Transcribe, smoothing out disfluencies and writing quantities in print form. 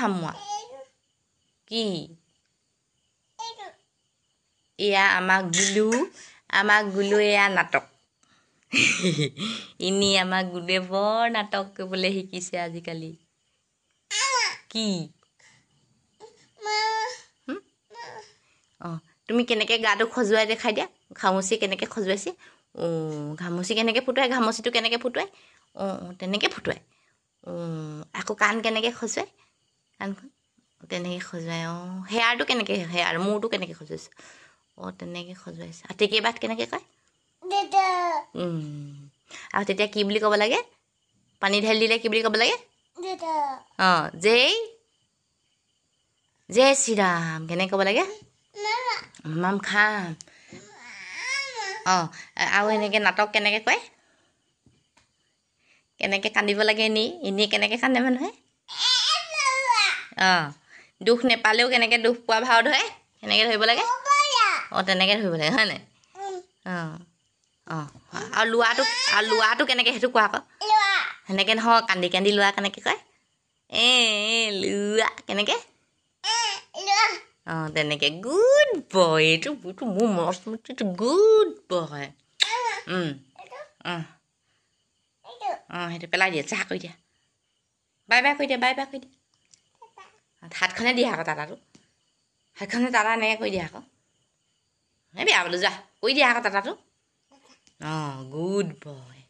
হামুৱা কি এয়া আমাক গুলু এয়া নাটক ইনি আমাক গুলে বৰ নাটক কৰিবলৈ শিকিছে আজিকালি কি তুমি কেনেকৈ গাটো খজুৱাই দেখাই দিয়া ঘামচি কেনেকৈ খজুৱাইছে ঘামচি কেনেকৈ ফুটুৱাই ঘামচিটো কেনেকৈ ফুটুৱাই তেনেকৈ ফুটুৱাই আকৌ কাণ কেনেকৈ খজুৱাই কাণখন তেনেকৈ খজুৱাই হেয়াৰটো কেনেকৈ হেয়াৰ মূৰটো কেনেকৈ খজুৱাইছে তেনেকৈ খজুৱাইছে আৰু টেকেবাত কেনেকৈ কয় আৰু তেতিয়া কি বুলি ক'ব লাগে পানী ঢালি দিলে কি বুলি ক'ব লাগে জয় শ্ৰীৰাম কেনেকৈ ক'ব লাগে মাম খাম আৰু এনেকৈ নাটক কেনেকৈ কয় কেনেকৈ কান্দিব লাগে এনেই কেনেকৈ কান্দে মানুহে দুখ নেপালেও কেনেকৈ দুখ পোৱা ভাও ধৰে কেনেকৈ ধৰিব লাগে তেনেকৈ ধৰিব লাগে হয় নাই আৰু লোৱাটো কেনেকৈ সেইটো কোৱা আকৌ সেনেকৈ নহয় কান্দি কান্দি লোৱা কেনেকৈ কয় লোৱা কেনেকৈ তেনেকৈ গুড বয় এইটো মোৰ মৰমটো গুড বয় সেইটো পেলাই দিয়া চাহ কৰি দিয়া বাই বাই কৰি দিয়া হাতখনে দিয়া আকৌ টাটাটো হাতখনে টাটা এনেকৈ কৰি দিয়া আকৌ বেয়া বোলো যোৱা কৰি দিয়া আকৌ টাটাটো গুড বয়